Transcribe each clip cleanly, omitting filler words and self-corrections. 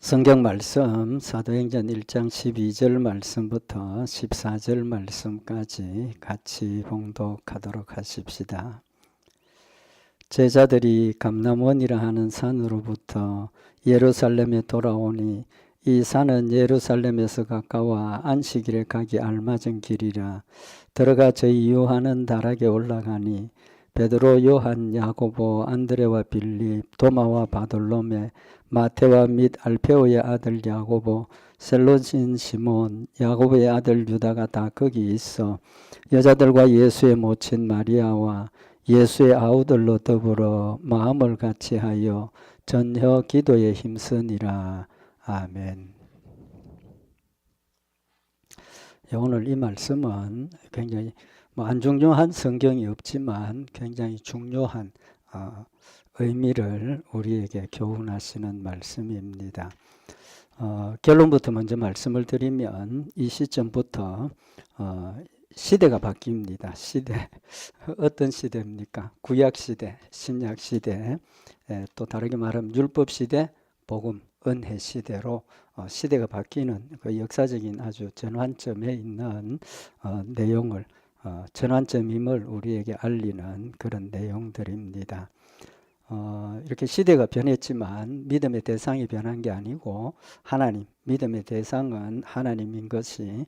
성경 말씀 사도행전 1장 12절 말씀부터 14절 말씀까지 같이 봉독하도록 하십시다. 제자들이 감람원이라 하는 산으로부터 예루살렘에 돌아오니 이 산은 예루살렘에서 가까워 안식일에 가기 알맞은 길이라. 들어가 저희 요한은 다락에 올라가니 베드로, 요한, 야고보, 안드레와 빌립, 도마와 바돌로메, 마테와 및 알페오의 아들 야고보, 셀로신 시몬, 야고보의 아들 유다가 다 거기 있어 여자들과 예수의 모친 마리아와 예수의 아우들로 더불어 마음을 같이하여 전혀 기도에 힘쓰니라. 아멘. 오늘 이 말씀은 굉장히 안 중요한 성경이 없지만 굉장히 중요한 의미를 우리에게 교훈하시는 말씀입니다. 결론부터 먼저 말씀을 드리면 이 시점부터 시대가 바뀝니다. 시대. 어떤 시대입니까? 구약시대, 신약시대, 또 다르게 말하면 율법시대, 복음, 은혜시대로 시대가 바뀌는 그 역사적인 아주 전환점에 있는 내용을 전환점임을 우리에게 알리는 그런 내용들입니다. 이렇게 시대가 변했지만 믿음의 대상이 변한 게 아니고 하나님, 믿음의 대상은 하나님인 것이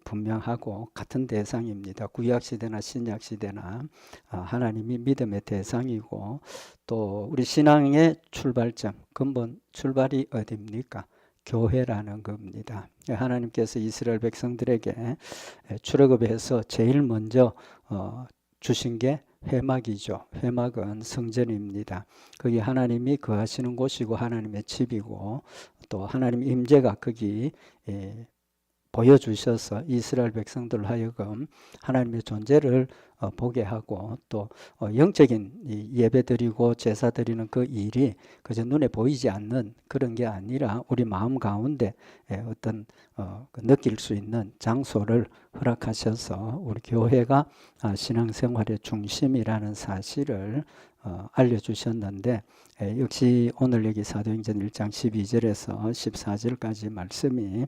분명하고 같은 대상입니다. 구약시대나 신약시대나 하나님이 믿음의 대상이고 또 우리 신앙의 출발점, 근본 출발이 어디입니까? 교회라는 겁니다. 하나님께서 이스라엘 백성들에게 출애굽에서 제일 먼저 주신 게 회막이죠. 회막은 성전입니다. 거기 하나님이 거하시는 곳이고 하나님의 집이고 또 하나님의 임재가 거기 보여주셔서 이스라엘 백성들 하여금 하나님의 존재를 보게 하고 또 영적인 예배 드리고 제사 드리는 그 일이 그저 눈에 보이지 않는 그런 게 아니라 우리 마음 가운데 어떤 느낄 수 있는 장소를 허락하셔서 우리 교회가 신앙생활의 중심이라는 사실을 알려주셨는데 역시 오늘 여기 사도행전 1장 12절에서 14절까지 말씀이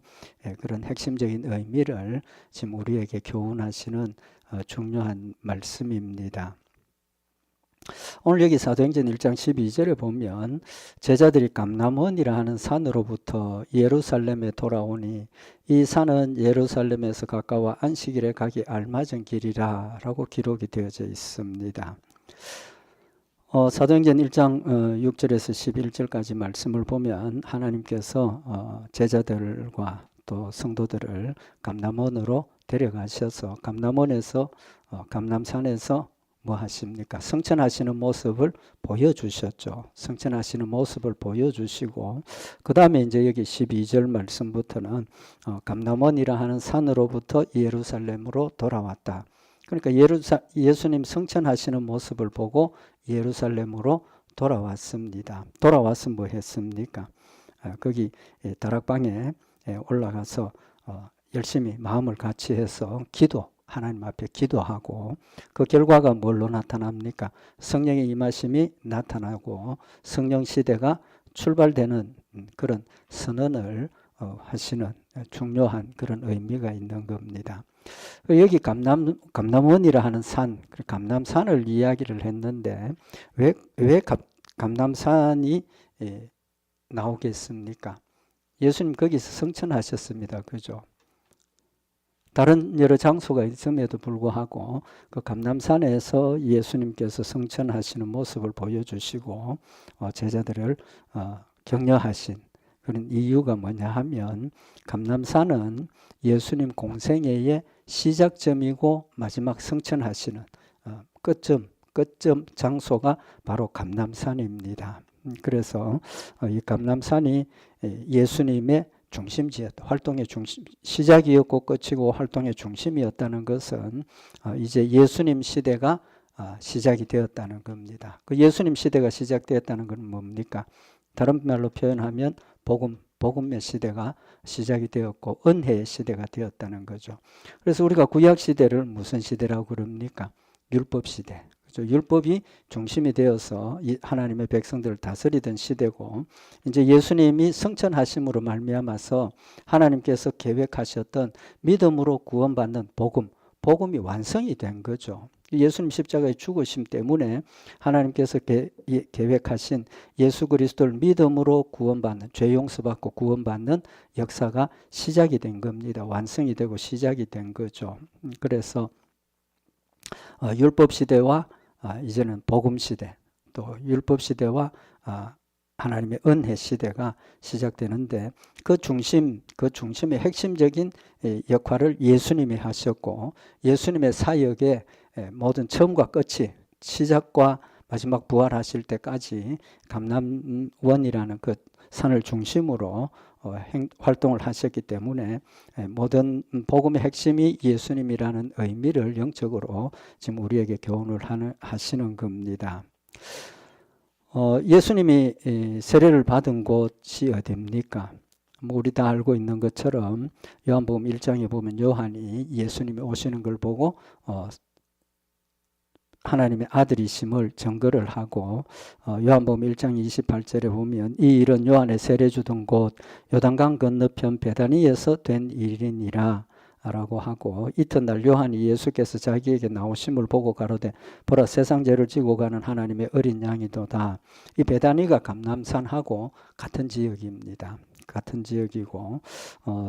그런 핵심적인 의미를 지금 우리에게 교훈하시는 중요한 말씀입니다. 오늘 여기 사도행전 1장 12절에 보면 제자들이 감람원이라 하는 산으로부터 예루살렘에 돌아오니 이 산은 예루살렘에서 가까워 안식일에 가기 알맞은 길이라 라고 기록이 되어져 있습니다. 사도행전 1장 6절에서 11절까지 말씀을 보면 하나님께서 제자들과 또 성도들을 감람원으로 데려가셔서 감람원에서 감람산에서 뭐 하십니까? 성천하시는 모습을 보여주셨죠. 성천하시는 모습을 보여주시고 그 다음에 이제 여기 12절 말씀부터는 감람원이라 하는 산으로부터 예루살렘으로 돌아왔다. 그러니까 예수님 성천하시는 모습을 보고 예루살렘으로 돌아왔습니다. 돌아와서 뭐 했습니까? 거기 다락방에 올라가서 열심히 마음을 같이 해서 하나님 앞에 기도하고 그 결과가 뭘로 나타납니까? 성령의 임하심이 나타나고 성령 시대가 출발되는 그런 선언을 하시는 중요한 그런 의미가 있는 겁니다. 여기 감람원이라 하는 산, 감람산을 이야기를 했는데 왜 감람산이 나오겠습니까? 예수님 거기서 성천하셨습니다. 그죠? 다른 여러 장소가 있음에도 불구하고 그 감람산에서 예수님께서 성천하시는 모습을 보여주시고 제자들을 격려하신 그런 이유가 뭐냐 하면 감람산은 예수님 공생애의 시작점이고 마지막 성천하시는 끝점 장소가 바로 감람산입니다. 그래서 이 감람산이 예수님의 중심지였다. 활동의 중심, 시작이었고 끝이고 활동의 중심이었다는 것은 이제 예수님 시대가 시작이 되었다는 겁니다. 그 예수님 시대가 시작되었다는 건 뭡니까? 다른 말로 표현하면 복음의 시대가 시작이 되었고 은혜의 시대가 되었다는 거죠. 그래서 우리가 구약 시대를 무슨 시대라고 그럽니까? 율법 시대. 그죠? 율법이 중심이 되어서 이 하나님의 백성들을 다스리던 시대고, 이제 예수님이 승천하심으로 말미암아서 하나님께서 계획하셨던 믿음으로 구원받는 복음이 완성이 된 거죠. 예수님 십자가의 죽으심 때문에 하나님께서 계획하신 예수 그리스도를 믿음으로 구원받는, 죄 용서받고 구원받는 역사가 시작이 된 겁니다. 완성이 되고 시작이 된 거죠. 그래서 율법 시대와 이제는 복음 시대, 또 율법 시대와 하나님의 은혜 시대가 시작되는데, 그 중심의 핵심적인 역할을 예수님이 하셨고, 예수님의 사역의 모든 처음과 끝이 시작과 마지막 부활하실 때까지 감람원이라는 그 산을 중심으로 활동을 하셨기 때문에 모든 복음의 핵심이 예수님이라는 의미를 영적으로 지금 우리에게 교훈을 하시는 겁니다. 예수님이 세례를 받은 곳이 어디입니까? 우리 다 알고 있는 것처럼 요한복음 1장에 보면 요한이 예수님이 오시는 걸 보고 하나님의 아들이심을 증거를 하고, 요한복음 1장 28절에 보면 이 일은 요한의 세례 주던 곳 요단강 건너편 베다니에서 된 일이니라 라고 하고, 이튿날 요한이 예수께서 자기에게 나오심을 보고 가로되 보라 세상 죄를 지고 가는 하나님의 어린 양이도다. 이 베다니가 감람산하고 같은 지역입니다. 같은 지역이고,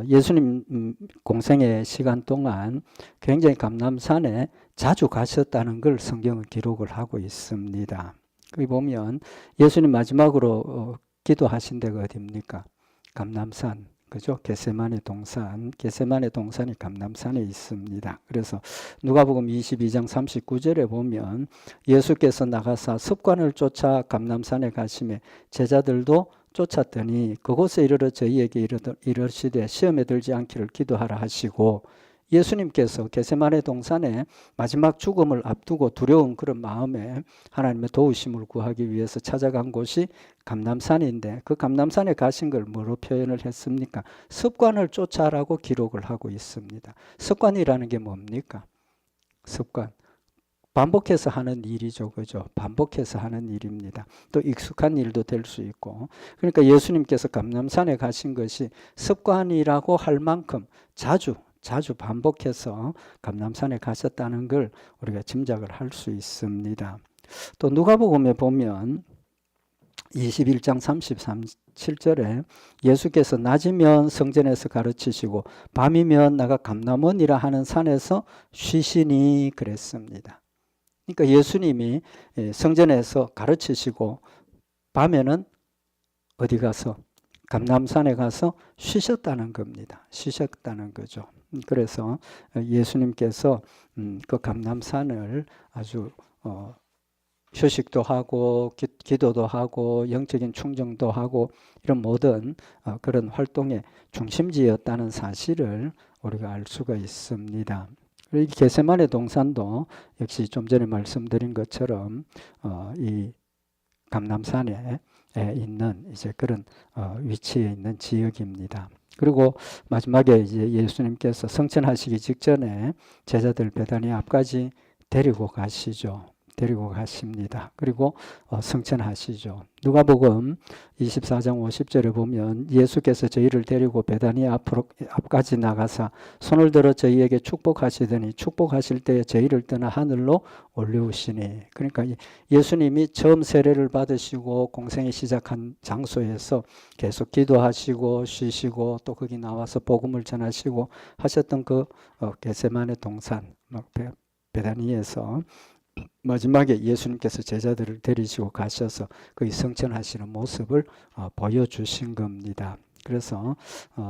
예수님 공생의 시간 동안 굉장히 감람산에 자주 가셨다는 걸 성경은 기록을 하고 있습니다. 거기 보면 예수님 마지막으로 기도하신 데가 어디입니까? 감람산, 그죠? 겟세마네 동산이 감람산에 있습니다. 그래서 누가복음 22장 39절에 보면 예수께서 나가사 습관을 쫓아 감람산에 가시매 제자들도 쫓았더니 그곳에 이르러 저희에게 이르시되 시험에 들지 않기를 기도하라 하시고, 예수님께서 겟세마네 동산에 마지막 죽음을 앞두고 두려운 그런 마음에 하나님의 도우심을 구하기 위해서 찾아간 곳이 감람산인데, 그 감람산에 가신 걸 뭐로 표현을 했습니까? 습관을 쫓아라고 기록을 하고 있습니다. 습관이라는 게 뭡니까? 습관. 반복해서 하는 일이죠. 그죠? 반복해서 하는 일입니다. 또 익숙한 일도 될 수 있고. 그러니까 예수님께서 감람산에 가신 것이 습관이라고 할 만큼 자주 반복해서 감람산에 가셨다는 걸 우리가 짐작을 할 수 있습니다. 또 누가복음에 보면 21장 37절에 예수께서 낮이면 성전에서 가르치시고 밤이면 나가 감람원이라 하는 산에서 쉬시니 그랬습니다. 그러니까 예수님이 성전에서 가르치시고 밤에는 어디 가서 감람산에 가서 쉬셨다는 겁니다. 쉬셨다는 거죠. 그래서 예수님께서 그 감람산을 아주 휴식도 하고 기도도 하고 영적인 충정도 하고 이런 모든 그런 활동의 중심지였다는 사실을 우리가 알 수가 있습니다. 이 겟세마네 동산도 역시 좀 전에 말씀드린 것처럼 이 감람산에 있는 이제 그런 위치에 있는 지역입니다. 그리고 마지막에 이제 예수님께서 성천하시기 직전에 제자들 베다니 앞까지 데리고 가십니다. 그리고 성천하시죠. 누가복음 24장 50절에 보면 예수께서 저희를 데리고 베다니 앞까지 나가사 손을 들어 저희에게 축복하시더니 축복하실 때에 저희를 떠나 하늘로 올려오시니. 그러니까 예수님이 처음 세례를 받으시고 공생이 시작한 장소에서 계속 기도하시고 쉬시고 또 거기 나와서 복음을 전하시고 하셨던 그 겟세마네 동산 베다니에서 마지막에 예수님께서 제자들을 데리시고 가셔서 거기 성천하시는 모습을 보여주신 겁니다. 그래서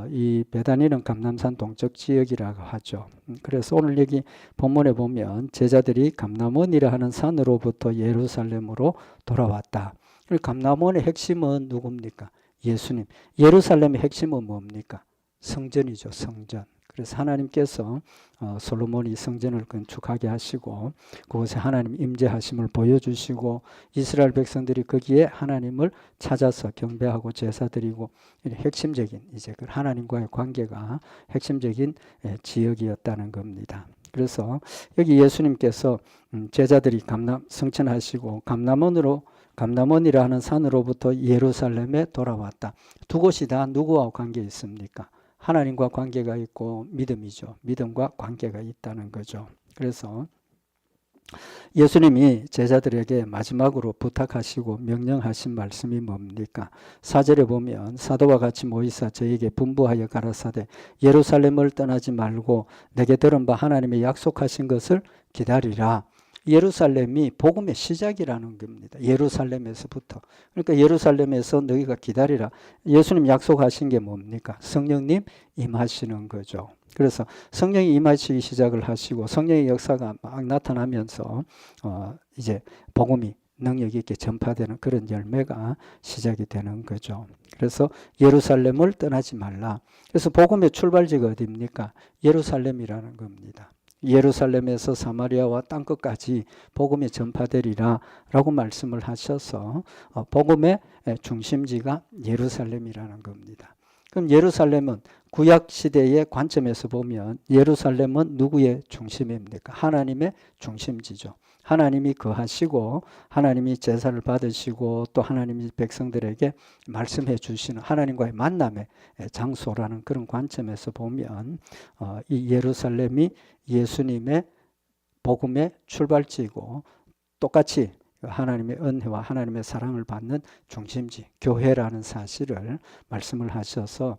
이 베다니는 감람산 동쪽 지역이라고 하죠. 그래서 오늘 여기 본문에 보면 제자들이 감람원이라 하는 산으로부터 예루살렘으로 돌아왔다. 감람원의 핵심은 누굽니까? 예수님. 예루살렘의 핵심은 뭡니까? 성전이죠. 성전. 그래서 하나님께서 솔로몬이 성전을 건축하게 하시고 그곳에 하나님 임재하심을 보여주시고 이스라엘 백성들이 거기에 하나님을 찾아서 경배하고 제사드리고 핵심적인 이제 그 하나님과의 관계가 핵심적인 지역이었다는 겁니다. 그래서 여기 예수님께서 제자들이 성천하시고 감람원이라 하는 산으로부터 예루살렘에 돌아왔다. 두 곳이 다 누구와 관계 있습니까? 하나님과 관계가 있고 믿음이죠. 믿음과 관계가 있다는 거죠. 그래서 예수님이 제자들에게 마지막으로 부탁하시고 명령하신 말씀이 뭡니까? 4절에 보면 사도와 같이 모이사 저에게 분부하여 가라사대 예루살렘을 떠나지 말고 내게 들은 바 하나님의 약속하신 것을 기다리라. 예루살렘이 복음의 시작이라는 겁니다. 예루살렘에서부터. 그러니까 예루살렘에서 너희가 기다리라. 예수님 약속하신 게 뭡니까? 성령님 임하시는 거죠. 그래서 성령이 임하시기 시작을 하시고 성령의 역사가 막 나타나면서 이제 복음이 능력 있게 전파되는 그런 열매가 시작이 되는 거죠. 그래서 예루살렘을 떠나지 말라. 그래서 복음의 출발지가 어디입니까? 예루살렘이라는 겁니다. 예루살렘에서 사마리아와 땅끝까지 복음이 전파되리라 라고 말씀을 하셔서 복음의 중심지가 예루살렘이라는 겁니다. 그럼 예루살렘은 구약 시대의 관점에서 보면 예루살렘은 누구의 중심입니까? 하나님의 중심지죠. 하나님이 거하시고 하나님이 제사를 받으시고 또 하나님이 백성들에게 말씀해 주시는 하나님과의 만남의 장소라는 그런 관점에서 보면 이 예루살렘이 예수님의 복음의 출발지이고 똑같이 하나님의 은혜와 하나님의 사랑을 받는 중심지, 교회라는 사실을 말씀을 하셔서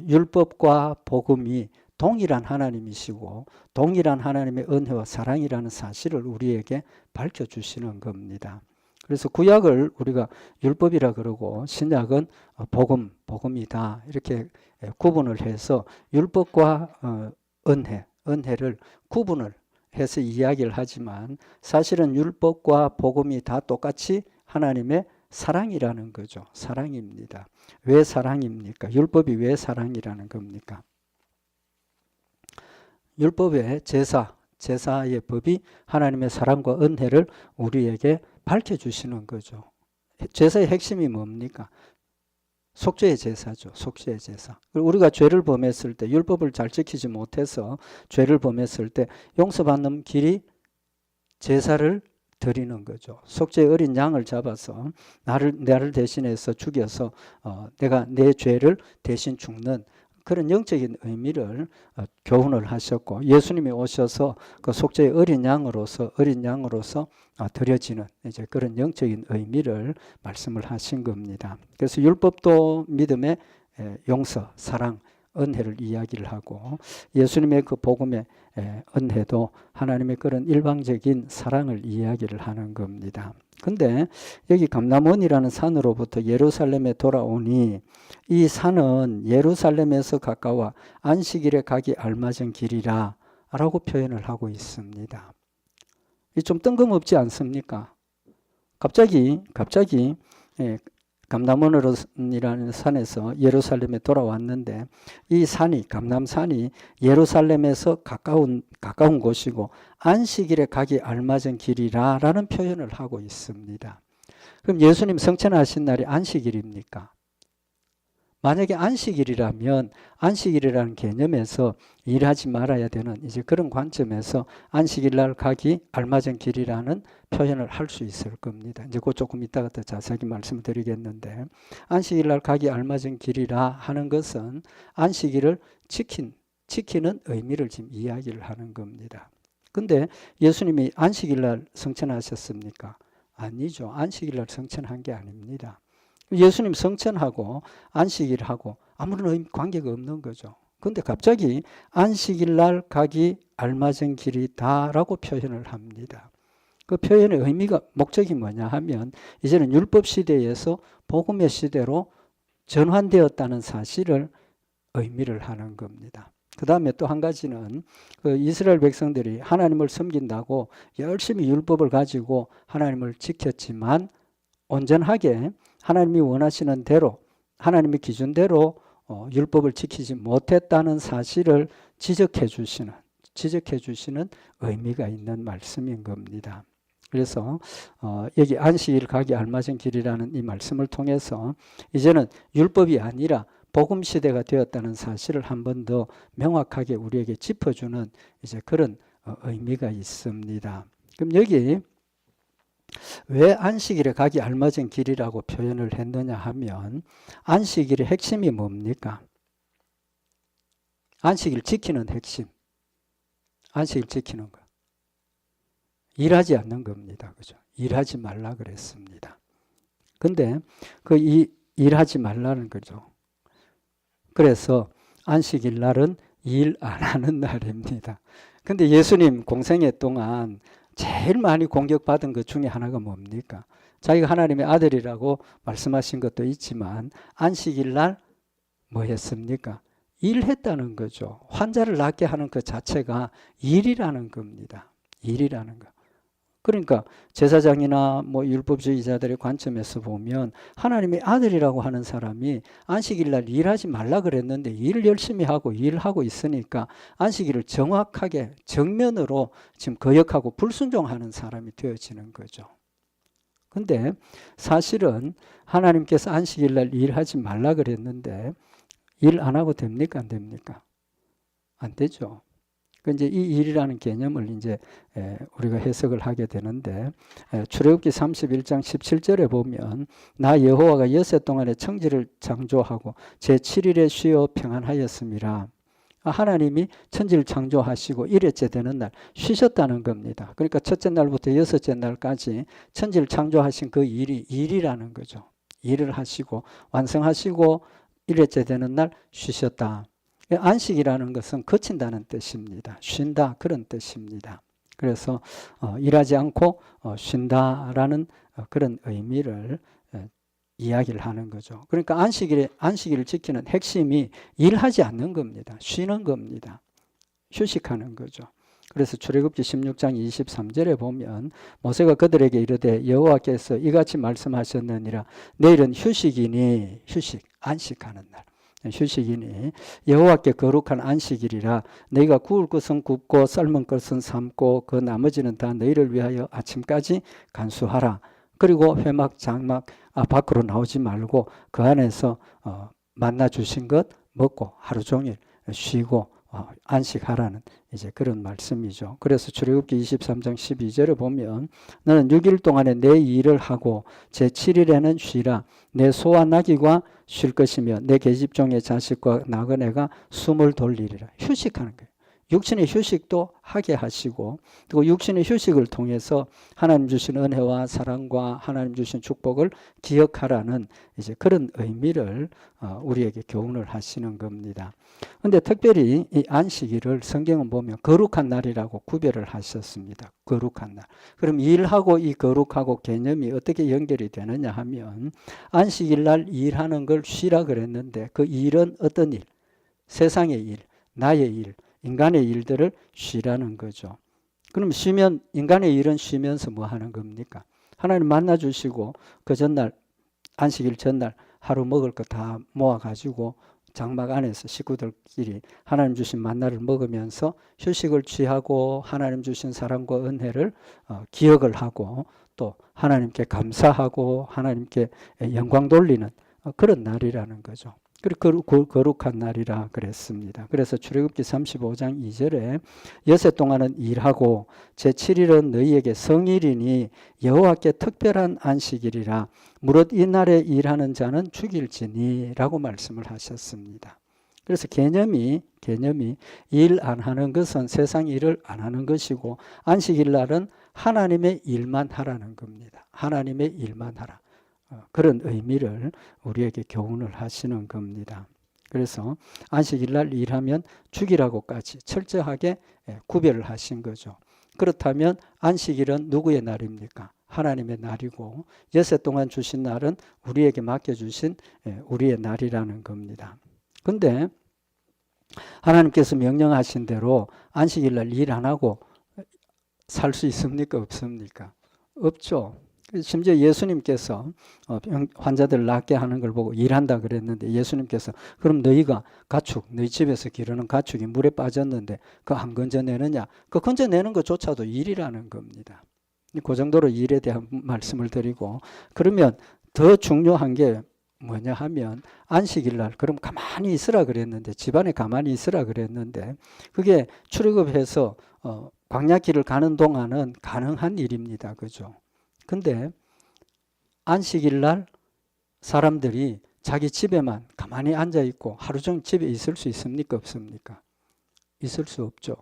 율법과 복음이 동일한 하나님이시고 동일한 하나님의 은혜와 사랑이라는 사실을 우리에게 밝혀주시는 겁니다. 그래서 구약을 우리가 율법이라 그러고 신약은 복음이다 이렇게 구분을 해서 율법과 은혜를 구분을 해서 이야기를 하지만 사실은 율법과 복음이 다 똑같이 하나님의 사랑이라는 거죠. 사랑입니다. 왜 사랑입니까? 율법이 왜 사랑이라는 겁니까? 율법의 제사의 법이 하나님의 사랑과 은혜를 우리에게 밝혀주시는 거죠. 제사의 핵심이 뭡니까? 속죄의 제사죠. 속죄의 제사. 우리가 죄를 범했을 때 율법을 잘 지키지 못해서 죄를 범했을 때 용서받는 길이 제사를 드리는 거죠. 속죄의 어린 양을 잡아서 나를 대신해서 죽여서 내가 내 죄를 대신 죽는 그런 영적인 의미를 교훈을 하셨고 예수님이 오셔서 그 속죄의 어린 양으로서 드려지는 이제 그런 영적인 의미를 말씀을 하신 겁니다. 그래서 율법도 믿음의 용서, 사랑, 은혜를 이야기를 하고 예수님의 그 복음의 은혜도 하나님의 그런 일방적인 사랑을 이야기를 하는 겁니다. 근데 여기 감람원이라는 산으로부터 예루살렘에 돌아오니 이 산은 예루살렘에서 가까워 안식일에 가기 알맞은 길이라 라고 표현을 하고 있습니다. 좀 뜬금없지 않습니까? 갑자기 감람원이라는 산에서 예루살렘에 돌아왔는데 이 산이 감람산이 예루살렘에서 가까운 곳이고 안식일에 가기 알맞은 길이라라는 표현을 하고 있습니다. 그럼 예수님 성천하신 날이 안식일입니까? 만약에 안식일이라면 안식일이라는 개념에서 일하지 말아야 되는 이제 그런 관점에서 안식일 날 가기 알맞은 길이라는 표현을 할 수 있을 겁니다. 이제 그 조금 이따가 더 자세하게 말씀을 드리겠는데 안식일 날 가기 알맞은 길이라 하는 것은 안식일을 지키는 의미를 지금 이야기를 하는 겁니다. 근데 예수님이 안식일 날 성천하셨습니까? 아니죠. 안식일 날 성천한 게 아닙니다. 예수님 성천하고 안식일하고 아무런 관계가 없는 거죠. 그런데 갑자기 안식일 날 가기 알맞은 길이다라고 표현을 합니다. 그 표현의 의미가 목적이 뭐냐 하면 이제는 율법 시대에서 복음의 시대로 전환되었다는 사실을 의미를 하는 겁니다. 그 다음에 또 한 가지는 그 이스라엘 백성들이 하나님을 섬긴다고 열심히 율법을 가지고 하나님을 지켰지만 온전하게 하나님이 원하시는 대로 하나님의 기준대로 율법을 지키지 못했다는 사실을 지적해 주시는 의미가 있는 말씀인 겁니다. 그래서 여기 안식일 가기 알맞은 길이라는 이 말씀을 통해서 이제는 율법이 아니라 복음 시대가 되었다는 사실을 한 번 더 명확하게 우리에게 짚어주는 이제 그런 의미가 있습니다. 그럼 여기 왜 안식일에 가기 알맞은 길이라고 표현을 했느냐 하면 안식일의 핵심이 뭡니까? 안식일 지키는 핵심. 안식일 지키는 거. 일하지 않는 겁니다. 그죠? 일하지 말라 그랬습니다. 근데 일하지 말라는 거죠. 그래서 안식일 날은 일 안 하는 날입니다. 근데 예수님 공생애 동안 제일 많이 공격받은 것 중에 하나가 뭡니까? 자기가 하나님의 아들이라고 말씀하신 것도 있지만 안식일 날 뭐 했습니까? 일했다는 거죠. 환자를 낫게 하는 그 자체가 일이라는 겁니다. 일이라는 거. 그러니까 제사장이나 뭐 율법주의자들의 관점에서 보면 하나님의 아들이라고 하는 사람이 안식일 날 일하지 말라 그랬는데 일을 열심히 하고 일하고 있으니까 안식일을 정확하게 정면으로 지금 거역하고 불순종하는 사람이 되어지는 거죠. 근데 사실은 하나님께서 안식일 날 일하지 말라 그랬는데 일 안 하고 됩니까? 안 됩니까? 안 되죠. 그 이제 이 일이라는 개념을 이제 우리가 해석을 하게 되는데 출애굽기 31장 17절에 보면 나 여호와가 엿새 동안에 청지를 창조하고 제7일에 쉬어 평안하였음이라. 하나님이 천지를 창조하시고 일회째 되는 날 쉬셨다는 겁니다. 그러니까 첫째 날부터 여섯째 날까지 천지를 창조하신 그 일이 일이라는 거죠. 일을 하시고 완성하시고 일회째 되는 날 쉬셨다. 안식이라는 것은 거친다는 뜻입니다. 쉰다 그런 뜻입니다. 그래서 일하지 않고 쉰다라는 그런 의미를 이야기를 하는 거죠. 그러니까 안식일을 지키는 핵심이 일하지 않는 겁니다. 쉬는 겁니다. 휴식하는 거죠. 그래서 출애굽기 16장 23절에 보면 모세가 그들에게 이르되 여호와께서 이같이 말씀하셨느니라 내일은 휴식이니 휴식 안식하는 날 휴식이니 여호와께 거룩한 안식일이라 너희가 구울 것은 굽고 삶은 것은 삶고 그 나머지는 다 너희를 위하여 아침까지 간수하라. 그리고 회막 장막 밖으로 나오지 말고 그 안에서 만나 주신 것 먹고 하루 종일 쉬고 안식하라는 이제 그런 말씀이죠. 그래서 출애굽기 23장 12절에 보면 너는 6일 동안에 내 일을 하고 제7일에는 쉬라. 내 소와 나귀가 쉴 것이며 내 계집종의 자식과 나그네가 숨을 돌리리라. 휴식하는 거예요. 육신의 휴식도 하게 하시고 그리고 육신의 휴식을 통해서 하나님 주신 은혜와 사랑과 하나님 주신 축복을 기억하라는 이제 그런 의미를 우리에게 교훈을 하시는 겁니다. 그런데 특별히 이 안식일을 성경은 보면 거룩한 날이라고 구별을 하셨습니다. 거룩한 날. 그럼 일하고 이 거룩하고 개념이 어떻게 연결이 되느냐 하면 안식일 날 일하는 걸 쉬라 그랬는데 그 일은 어떤 일? 세상의 일, 나의 일, 인간의 일들을 쉬라는 거죠. 그럼 쉬면 인간의 일은 쉬면서 뭐 하는 겁니까? 하나님 만나 주시고 그 전날 안식일 전날 하루 먹을 거 다 모아가지고 장막 안에서 식구들끼리 하나님 주신 만나를 먹으면서 휴식을 취하고 하나님 주신 사랑과 은혜를 기억을 하고 또 하나님께 감사하고 하나님께 영광 돌리는 그런 날이라는 거죠. 그리고 거룩한 날이라 그랬습니다. 그래서 출애굽기 35장 2절에 여섯 동안은 일하고 제7일은 너희에게 성일이니 여호와께 특별한 안식일이라 무릇 이날에 일하는 자는 죽일지니 라고 말씀을 하셨습니다. 그래서 개념이 일 안 하는 것은 세상 일을 안 하는 것이고 안식일 날은 하나님의 일만 하라는 겁니다. 하나님의 일만 하라. 그런 의미를 우리에게 교훈을 하시는 겁니다. 그래서 안식일 날 일하면 죽이라고까지 철저하게 구별을 하신 거죠. 그렇다면 안식일은 누구의 날입니까? 하나님의 날이고 엿새 동안 주신 날은 우리에게 맡겨주신 우리의 날이라는 겁니다. 근데 하나님께서 명령하신 대로 안식일 날 일 안 하고 살 수 있습니까? 없습니까? 없죠. 심지어 예수님께서 환자들 낫게 하는 걸 보고 일한다 그랬는데 예수님께서 그럼 너희가 가축, 너희 집에서 기르는 가축이 물에 빠졌는데 그거 안 건져내느냐? 그 건져내는 것조차도 일이라는 겁니다. 그 정도로 일에 대한 말씀을 드리고 그러면 더 중요한 게 뭐냐 하면 안식일 날 그럼 가만히 있으라 그랬는데 집안에 가만히 있으라 그랬는데 그게 출애굽해서 광야길을 가는 동안은 가능한 일입니다. 그죠? 근데 안식일 날 사람들이 자기 집에만 가만히 앉아 있고 하루 종일 집에 있을 수 있습니까? 없습니까? 있을 수 없죠.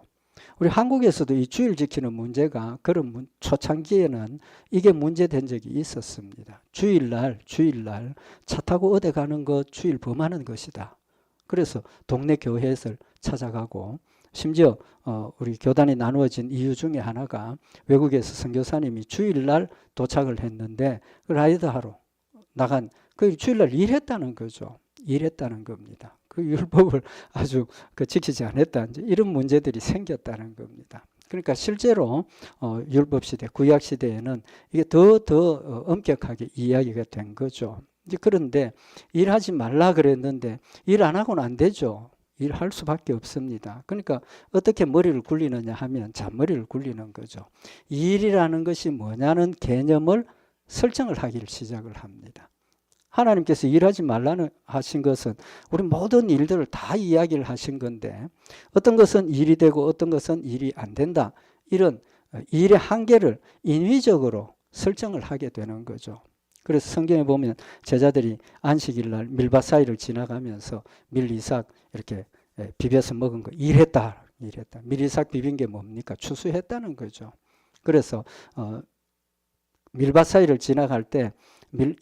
우리 한국에서도 이 주일 지키는 문제가 그런 초창기에는 이게 문제된 적이 있었습니다. 주일날 차 타고 어디 가는 것 주일 범하는 것이다. 그래서 동네 교회를 찾아가고 심지어 우리 교단이 나누어진 이유 중에 하나가 외국에서 선교사님이 주일날 도착을 했는데 그 라이드하러 나간 그 주일날 일했다는 거죠. 일했다는 겁니다. 그 율법을 아주 지키지 않았다. 이런 문제들이 생겼다는 겁니다. 그러니까 실제로 율법 시대, 구약 시대에는 이게 더 엄격하게 이야기가 된 거죠. 이제 그런데 일하지 말라 그랬는데 일 안 하고는 안 되죠. 일할 수밖에 없습니다. 그러니까 어떻게 머리를 굴리느냐 하면 잔머리를 굴리는 거죠. 일이라는 것이 뭐냐는 개념을 설정을 하기를 시작을 합니다. 하나님께서 일하지 말라는 하신 것은 우리 모든 일들을 다 이야기를 하신 건데 어떤 것은 일이 되고 어떤 것은 일이 안 된다. 이런 일의 한계를 인위적으로 설정을 하게 되는 거죠. 그래서 성경에 보면 제자들이 안식일 날 밀밭 사이를 지나가면서 밀이삭 이렇게 비벼서 먹은 거 일했다. 밀이삭 비빈 게 뭡니까? 추수했다는 거죠. 그래서 밀밭 사이를 지나갈 때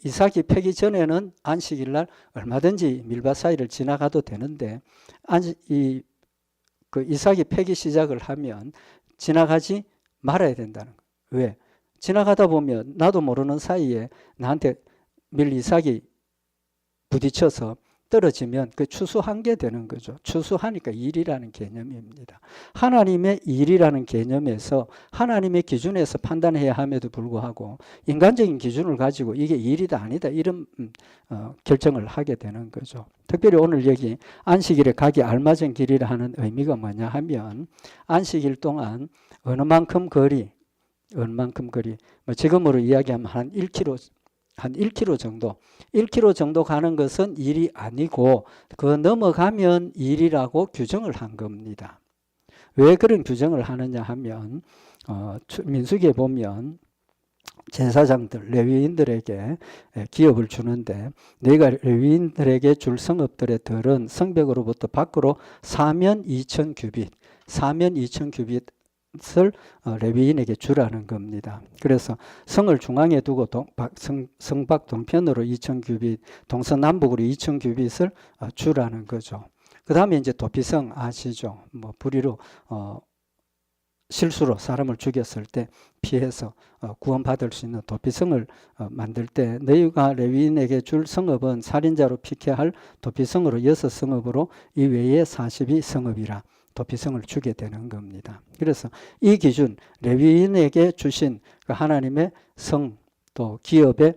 이삭이 패기 전에는 안식일 날 얼마든지 밀밭 사이를 지나가도 되는데 이삭이 패기 시작을 하면 지나가지 말아야 된다는 거예요. 왜? 지나가다 보면 나도 모르는 사이에 나한테 밀이삭이 부딪혀서 떨어지면 그 추수한 게 되는 거죠. 추수하니까 일이라는 개념입니다. 하나님의 일이라는 개념에서 하나님의 기준에서 판단해야 함에도 불구하고 인간적인 기준을 가지고 이게 일이다 아니다 이런 결정을 하게 되는 거죠. 특별히 오늘 여기 안식일에 가기 알맞은 길이라 하는 의미가 뭐냐 하면 안식일 동안 어느 만큼 거리 지금으로 이야기하면 한 1km 정도 1km 정도 가는 것은 일이 아니고 그 넘어가면 일이라고 규정을 한 겁니다. 왜 그런 규정을 하느냐 하면 민수기에 보면 제사장들 레위인들에게 기업을 주는데 너희가 레위인들에게 줄 성읍들의 들은 성벽으로부터 밖으로 사면 2,000규빗 을 레위인에게 주라는 겁니다. 그래서 성을 중앙에 두고 성밖 동편으로 2,000규빗, 동서남북으로 2,000규빗을 주라는 거죠. 그 다음에 이제 도피성 아시죠? 불의로 실수로 사람을 죽였을 때 피해서 구원받을 수 있는 도피성을 만들 때 너희가 레위인에게 줄 성읍은 살인자로 피케할 도피성으로 6성읍으로 이 외에 42성읍이라 도피성을 주게 되는 겁니다. 그래서 이 기준 레위인에게 주신 그 하나님의 성 또 기업의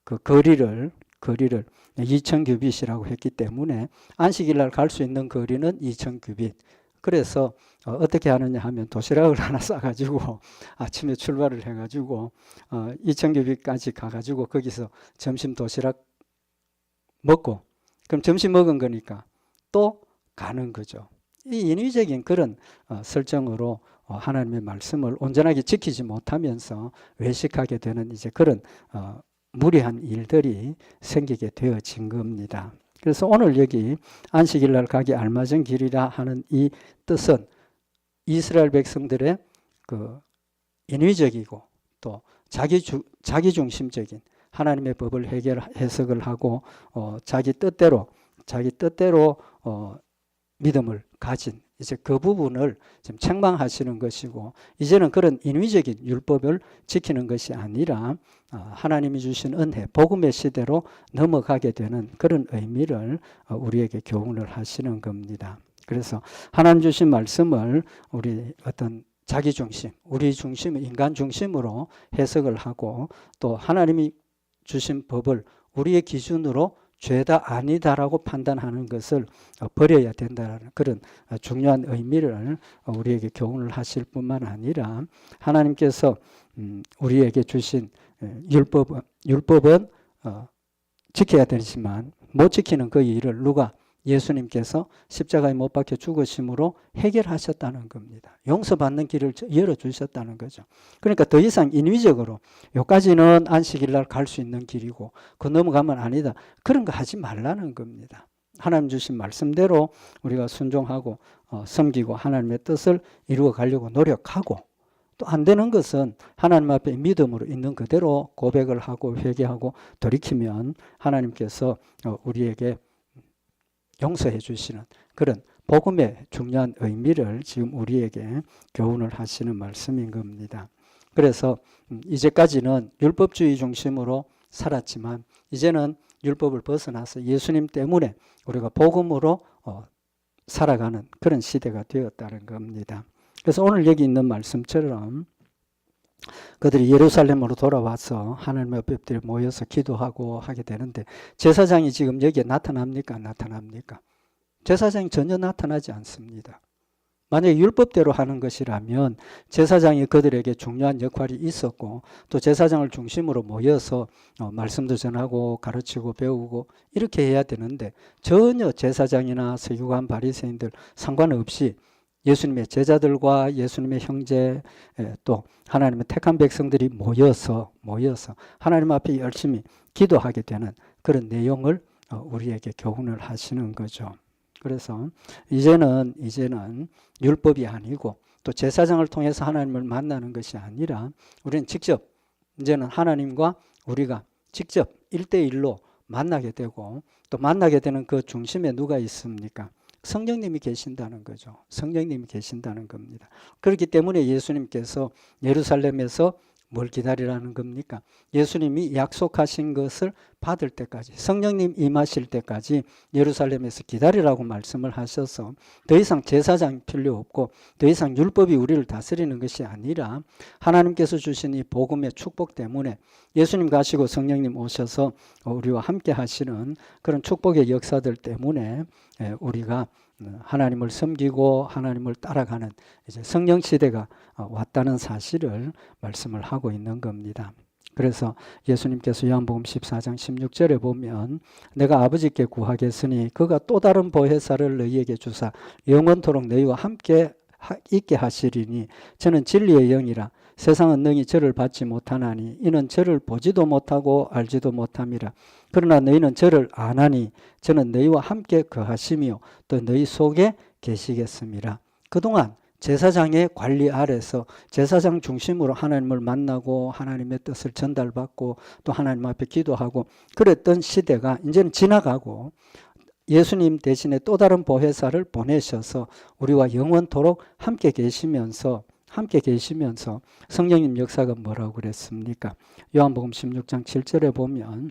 그 거리를 2,000규빗이라고 했기 때문에 안식일 날 갈 수 있는 거리는 2,000규빗. 그래서 어떻게 하느냐 하면 도시락을 하나 싸가지고 아침에 출발을 해가지고 2,000규빗까지 가가지고 거기서 점심 도시락 먹고 그럼 점심 먹은 거니까 또 가는 거죠. 이 인위적인 그런 설정으로 하나님의 말씀을 온전하게 지키지 못하면서 외식하게 되는 이제 그런 무리한 일들이 생기게 되어진 겁니다. 그래서 오늘 여기 안식일 날 가기 알맞은 길이라 하는 이 뜻은 이스라엘 백성들의 그 인위적이고 또 자기중심적인 하나님의 법을 해석을 하고 자기 뜻대로 믿음을 가진 이제 그 부분을 지금 책망하시는 것이고 이제는 그런 인위적인 율법을 지키는 것이 아니라 하나님이 주신 은혜, 복음의 시대로 넘어가게 되는 그런 의미를 우리에게 교훈을 하시는 겁니다. 그래서 하나님 주신 말씀을 우리 어떤 자기 중심, 우리 중심, 인간 중심으로 해석을 하고 또 하나님이 주신 법을 우리의 기준으로 죄다 아니다라고 판단하는 것을 버려야 된다는 그런 중요한 의미를 우리에게 교훈을 하실 뿐만 아니라 하나님께서 우리에게 주신 율법은 지켜야 되지만 못 지키는 그 일을 누가 예수님께서 십자가에 못 박혀 죽으심으로 해결하셨다는 겁니다. 용서받는 길을 열어주셨다는 거죠. 그러니까 더 이상 인위적으로 여기까지는 안식일 날 갈 수 있는 길이고 그 넘어가면 아니다. 그런 거 하지 말라는 겁니다. 하나님 주신 말씀대로 우리가 순종하고 섬기고 하나님의 뜻을 이루어 가려고 노력하고, 또 안 되는 것은 하나님 앞에 믿음으로 있는 그대로 고백을 하고 회개하고 돌이키면 하나님께서 우리에게 용서해 주시는 그런 복음의 중요한 의미를 지금 우리에게 교훈을 하시는 말씀인 겁니다. 그래서 이제까지는 율법주의 중심으로 살았지만 이제는 율법을 벗어나서 예수님 때문에 우리가 복음으로 살아가는 그런 시대가 되었다는 겁니다. 그래서 오늘 여기 있는 말씀처럼 그들이 예루살렘으로 돌아와서 하나님의 백성들이 모여서 기도하고 하게 되는데, 제사장이 지금 여기에 나타납니까? 안 나타납니까? 제사장이 전혀 나타나지 않습니다. 만약에 율법대로 하는 것이라면 제사장이 그들에게 중요한 역할이 있었고, 또 제사장을 중심으로 모여서 말씀도 전하고 가르치고 배우고 이렇게 해야 되는데, 전혀 제사장이나 서기관 바리새인들 상관없이 예수님의 제자들과 예수님의 형제, 또 하나님의 택한 백성들이 모여서 하나님 앞에 열심히 기도하게 되는 그런 내용을 우리에게 교훈을 하시는 거죠. 그래서 이제는 율법이 아니고 또 제사장을 통해서 하나님을 만나는 것이 아니라 우리는 직접 이제는 하나님과 우리가 직접 1대1로 만나게 되고, 또 만나게 되는 그 중심에 누가 있습니까? 성령님이 계신다는 거죠. 성령님이 계신다는 겁니다. 그렇기 때문에 예수님께서 예루살렘에서 뭘 기다리라는 겁니까? 예수님이 약속하신 것을 받을 때까지, 성령님 임하실 때까지 예루살렘에서 기다리라고 말씀을 하셔서 더 이상 제사장이 필요 없고 더 이상 율법이 우리를 다스리는 것이 아니라 하나님께서 주신 이 복음의 축복 때문에 예수님 가시고 성령님 오셔서 우리와 함께 하시는 그런 축복의 역사들 때문에 우리가 하나님을 섬기고 하나님을 따라가는 이제 성령 시대가 왔다는 사실을 말씀을 하고 있는 겁니다. 그래서 예수님께서 요한복음 14장 16절에 보면 내가 아버지께 구하겠으니 그가 또 다른 보혜사를 너희에게 주사 영원토록 너희와 함께 있게 하시리니 저는 진리의 영이라 세상은 능히 저를 받지 못하나니 이는 저를 보지도 못하고 알지도 못함이라. 그러나 너희는 저를 아나니 저는 너희와 함께 거하시며 또 너희 속에 계시겠습니다. 그동안 제사장의 관리 아래서 제사장 중심으로 하나님을 만나고 하나님의 뜻을 전달받고 또 하나님 앞에 기도하고 그랬던 시대가 이제는 지나가고 예수님 대신에 또 다른 보혜사를 보내셔서 우리와 영원토록 함께 계시면서 성령님 역사가 뭐라고 그랬습니까? 요한복음 16장 7절에 보면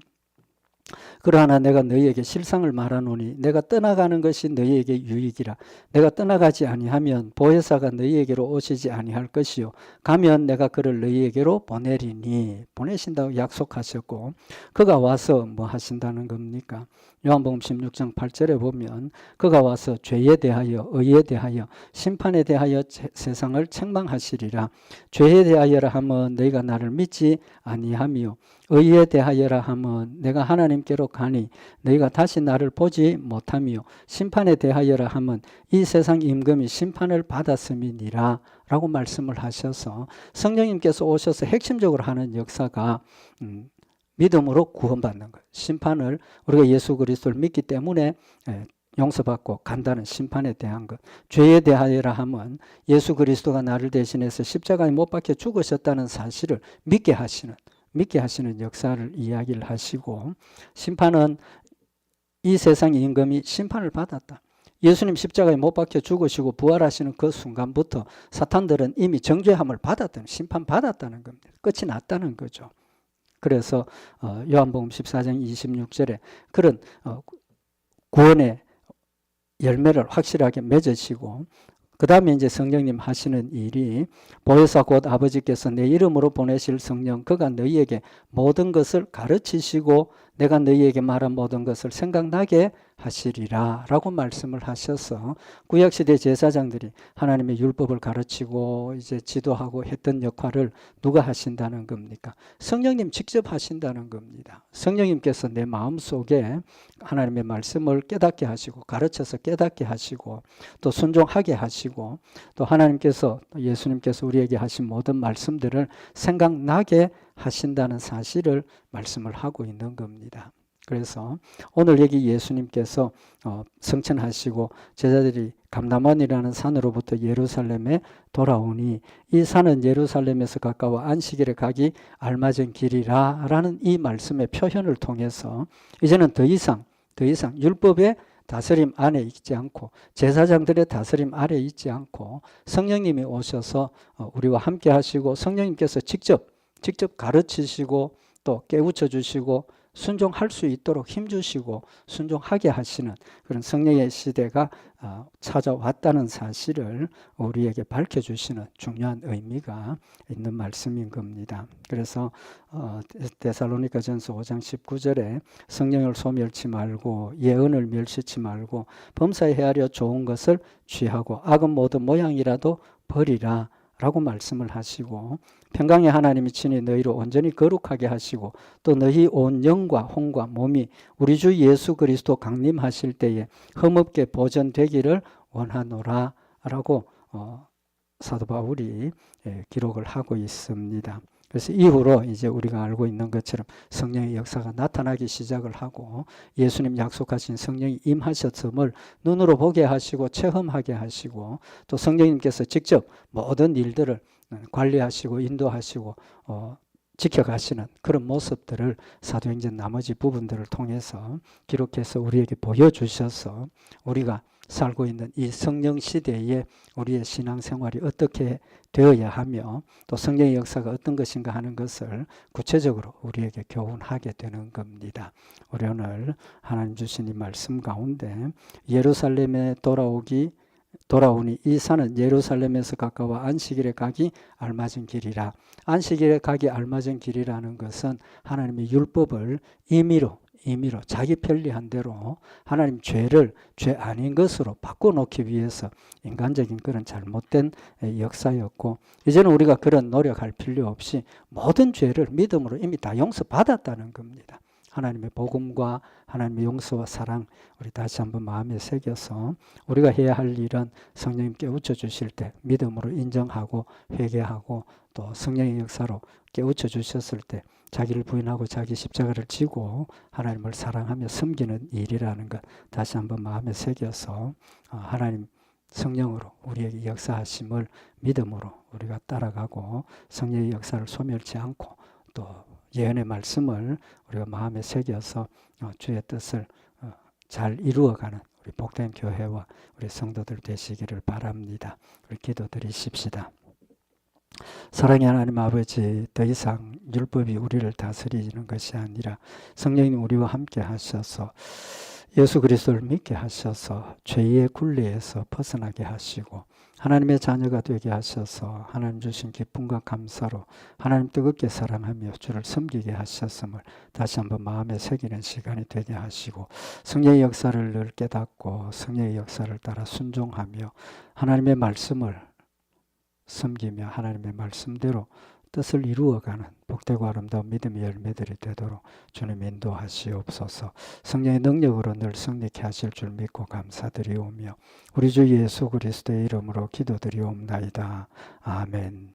그러나 내가 너희에게 실상을 말하노니 내가 떠나가는 것이 너희에게 유익이라. 내가 떠나가지 아니하면 보혜사가 너희에게로 오시지 아니할 것이요 가면 내가 그를 너희에게로 보내리니. 보내신다고 약속하셨고 그가 와서 뭐 하신다는 겁니까? 요한복음 16장 8절에 보면 그가 와서 죄에 대하여 의에 대하여 심판에 대하여 세상을 책망하시리라. 죄에 대하여라 하면 너희가 나를 믿지 아니하며 의에 대하여라 하면 내가 하나님께로 가니 너희가 다시 나를 보지 못하며 심판에 대하여라 하면 이 세상 임금이 심판을 받았음이니라 라고 말씀을 하셔서 성령님께서 오셔서 핵심적으로 하는 역사가 믿음으로 구원받는 것. 심판을 우리가 예수 그리스도를 믿기 때문에 용서받고 간다는 심판에 대한 것. 죄에 대하여라 하면 예수 그리스도가 나를 대신해서 십자가에 못 박혀 죽으셨다는 사실을 믿게 하시는 역사를 이야기를 하시고, 심판은 이 세상 임금이 심판을 받았다. 예수님 십자가에 못 박혀 죽으시고 부활하시는 그 순간부터 사탄들은 이미 정죄함을 받았다는, 심판받았다는 겁니다. 끝이 났다는 거죠. 그래서 요한복음 14장 26절에 그런 구원의 열매를 확실하게 맺으시고, 그 다음에 이제 성령님 하시는 일이 보혜사 곧 아버지께서 내 이름으로 보내실 성령 그가 너희에게 모든 것을 가르치시고 내가 너희에게 말한 모든 것을 생각나게 하시리라 라고 말씀을 하셔서 구약시대 제사장들이 하나님의 율법을 가르치고 이제 지도하고 했던 역할을 누가 하신다는 겁니까? 성령님 직접 하신다는 겁니다. 성령님께서 내 마음속에 하나님의 말씀을 깨닫게 하시고 가르쳐서 깨닫게 하시고 또 순종하게 하시고 또 하나님께서 예수님께서 우리에게 하신 모든 말씀들을 생각나게 하신다는 사실을 말씀을 하고 있는 겁니다. 그래서 오늘 여기 예수님께서 성천하시고 제자들이 감람원이라는 산으로부터 예루살렘에 돌아오니 이 산은 예루살렘에서 가까워 안식일에 가기 알맞은 길이라 라는 이 말씀의 표현을 통해서 이제는 더 이상 율법의 다스림 안에 있지 않고 제사장들의 다스림 아래 있지 않고 성령님이 오셔서 우리와 함께 하시고 성령님께서 직접 가르치시고 또 깨우쳐 주시고 순종할 수 있도록 힘주시고 순종하게 하시는 그런 성령의 시대가 찾아왔다는 사실을 우리에게 밝혀주시는 중요한 의미가 있는 말씀인 겁니다. 그래서 데살로니가전서 5장 19절에 성령을 소멸치 말고 예언을 멸시치 말고 범사에 헤아려 좋은 것을 취하고 악은 모든 모양이라도 버리라 라고 말씀을 하시고 평강의 하나님이 친히 너희를 온전히 거룩하게 하시고 또 너희 온 영과 혼과 몸이 우리 주 예수 그리스도 강림하실 때에 흠없게 보존되기를 원하노라 라고 사도 바울이 기록을 하고 있습니다. 그래서 이후로 이제 우리가 알고 있는 것처럼 성령의 역사가 나타나기 시작을 하고 예수님 약속하신 성령이 임하셨음을 눈으로 보게 하시고 체험하게 하시고 또 성령님께서 직접 모든 일들을 관리하시고 인도하시고 지켜가시는 그런 모습들을 사도행전 나머지 부분들을 통해서 기록해서 우리에게 보여주셔서 우리가 살고 있는 이 성령 시대에 우리의 신앙생활이 어떻게 되어야 하며 또 성령의 역사가 어떤 것인가 하는 것을 구체적으로 우리에게 교훈하게 되는 겁니다. 우리 오늘 하나님 주신 이 말씀 가운데 예루살렘에 돌아오니 이 산은 예루살렘에서 가까워 안식일에 가기 알맞은 길이라. 안식일에 가기 알맞은 길이라는 것은 하나님의 율법을 임의로 자기 편리한 대로 하나님 죄를 죄 아닌 것으로 바꿔놓기 위해서 인간적인 그런 잘못된 역사였고 이제는 우리가 그런 노력할 필요 없이 모든 죄를 믿음으로 이미 다 용서받았다는 겁니다. 하나님의 복음과 하나님의 용서와 사랑 우리 다시 한번 마음에 새겨서 우리가 해야 할 일은 성령님께 깨우쳐 주실 때 믿음으로 인정하고 회개하고 또 성령의 역사로 깨우쳐 주셨을 때 자기를 부인하고 자기 십자가를 지고 하나님을 사랑하며 섬기는 일이라는 것 다시 한번 마음에 새겨서 하나님 성령으로 우리에게 역사하심을 믿음으로 우리가 따라가고 성령의 역사를 소멸치 않고 또 예언의 말씀을 우리가 마음에 새겨서 주의 뜻을 잘 이루어가는 우리 복된 교회와 우리 성도들 되시기를 바랍니다. 우리 기도드리십시다. 사랑의 하나님 아버지, 더 이상 율법이 우리를 다스리는 것이 아니라 성령님 우리와 함께 하셔서 예수 그리스도를 믿게 하셔서 죄의 굴레에서 벗어나게 하시고 하나님의 자녀가 되게 하셔서 하나님 주신 기쁨과 감사로 하나님 뜨겁게 사랑하며 주를 섬기게 하셨음을 다시 한번 마음에 새기는 시간이 되게 하시고 성령의 역사를 늘 깨닫고 성령의 역사를 따라 순종하며 하나님의 말씀을 섬기며 하나님의 말씀대로 뜻을 이루어가는 복되고 아름다운 믿음의 열매들이 되도록 주님 인도하시옵소서. 성령의 능력으로 늘 승리케 하실 줄 믿고 감사드리오며 우리 주 예수 그리스도의 이름으로 기도드리옵나이다. 아멘.